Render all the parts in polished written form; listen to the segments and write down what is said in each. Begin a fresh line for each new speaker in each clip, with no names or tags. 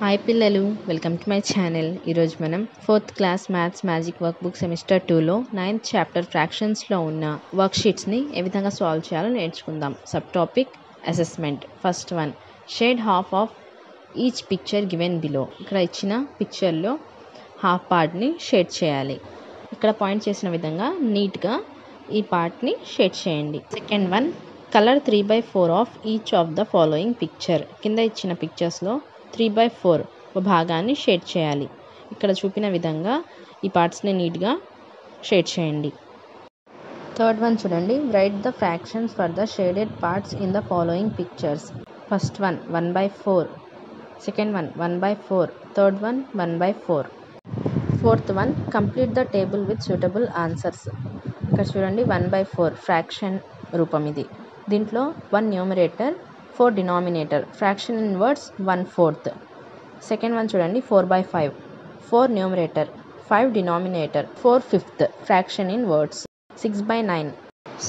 Hi పిల్లలు, welcome to my channel. ఈరోజు మనం 4th class maths magic work book semester 2లో 9th చాప్టర్ ఫ్రాక్షన్స్లో ఉన్న వర్క్ షీట్స్ని ఏ విధంగా సాల్వ్ చేయాలో నేర్చుకుందాం. Sub topic assessment. First one, shade half of each picture given below. ఇక్కడ ఇచ్చిన పిక్చర్లో హాఫ్ పార్ట్ని షేడ్ చేయాలి. ఇక్కడ పాయింట్ చేసిన విధంగా నీట్గా ఈ పార్ట్ని షేడ్ చేయండి. Second one, colour 3/4 of each of the following picture. కింద ఇచ్చిన పిక్చర్స్లో 3/4 భాగాన్ని షేడ్ చేయాలి. ఇక్కడ చూపిన విధంగా ఈ పార్ట్స్ని నీట్గా షేడ్ చేయండి. థర్డ్ వన్ చూడండి, right the fractions for the shaded parts in the following pictures. First one 1/4, second one 1/4, third one 1/4. Fourth one, complete the table with suitable answers. ఇక్కడ చూడండి 1/4 ఫ్రాక్షన్ రూపం ఇది. దీంట్లో 1 numerator, 4 denominator, fraction in words 1/4. Second one చూడండి 4/5, 4 numerator, 5 denominator, 4/5 fraction in words. 6/9,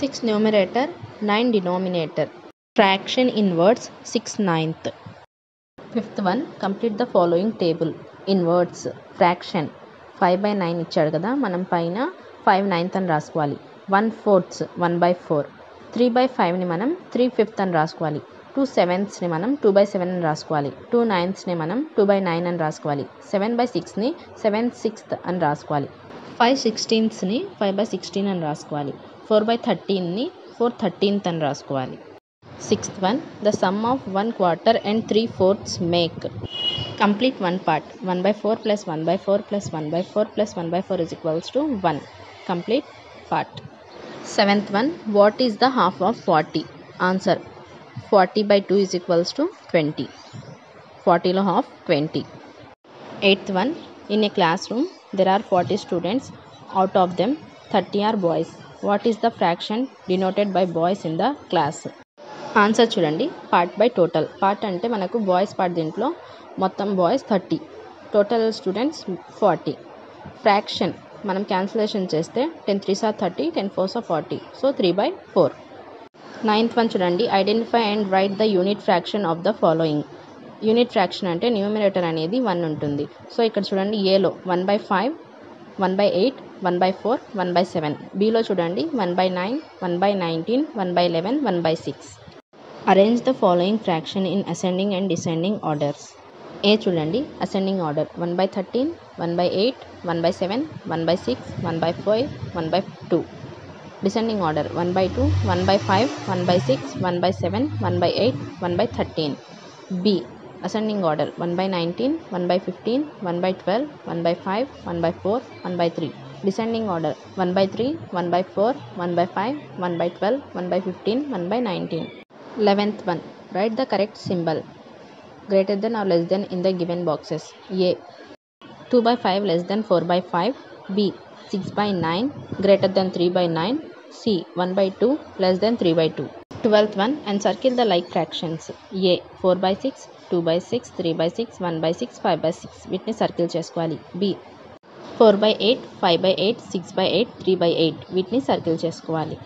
6 numerator, 9 denominator, fraction in words 6/9. Fifth one, complete the following table in words fraction. 5/9 ఇచ్చాడు కదా, మనం పైన 5/9 అని రాసుకోవాలి. 1/4 1/4, 3/5ని మనం 3/5 అని రాసుకోవాలి. 2/7ని మనం 2/7 అని రాసుకోవాలి. 2/9ని మనం 2/9 అని రాసుకోవాలి. 7/6ని 7/6 అని రాసుకోవాలి. 5/16ని 5/16 అని రాసుకోవాలి. 4/13ని 4/13 అని రాసుకోవాలి. Sixth one, the sum of 1/4 and 3/4 make. Complete one part. 1/4 + 1/4 + 1/4 + 1/4 is equals to 1. Complete part. Seventh one, what is the half of 40? Answer 40/2 is equals to 20. 40లో half 20. Eighth one, in a classroom there are 40 students. Out of them 30 are boys. What is the fraction denoted by boys in the class? Answer చూడండి, part by total. Part అంటే మనకు boys part, దీంట్లో మొత్తం boys 30, total students 40. Fraction మనం cancellation చేస్తే 10 3s are 30, 10 4s are 40, so 3/4. Ninth one చూడండి, identify and write the unit fraction of the following. Unit fraction అంటే numerator అనేది 1 ఉంటుంది. సో ఇక్కడ చూడండి, ఏలో 1/5, 1/8, 1/4, 1/7. బిలో చూడండి 1/9, 1/19, 1/11, 1/6. Arrange the following fraction in ascending and descending orders. A చూడండి, ascending order 1/13, 1/8, 1/7, 1/6, 1/5, 1/2. Descending order 1/2, 1/5, 1/6, 1/7, 1/8, 1/13. B ascending order 1/19, 1/15, 1/12, 1/5, 1/4, 1/3. Descending order 1/3, 1/4, 1/5, 1/12, 1/15, 1/19. 11th one, write the correct symbol greater than or less than in the given boxes. A 2/5 less than 4/5. B 6/9 greater than 3/9. C 1/2 less than 3/2. 12th one, and circle the like fractions. A 4/6, 2/6, 3/6, 1/6, 5/6. వీటిని circle చేసుకోవాలి. B 4/8, 5/8, 6/8, 3/8. వీటిని circle చేసుకోవాలి.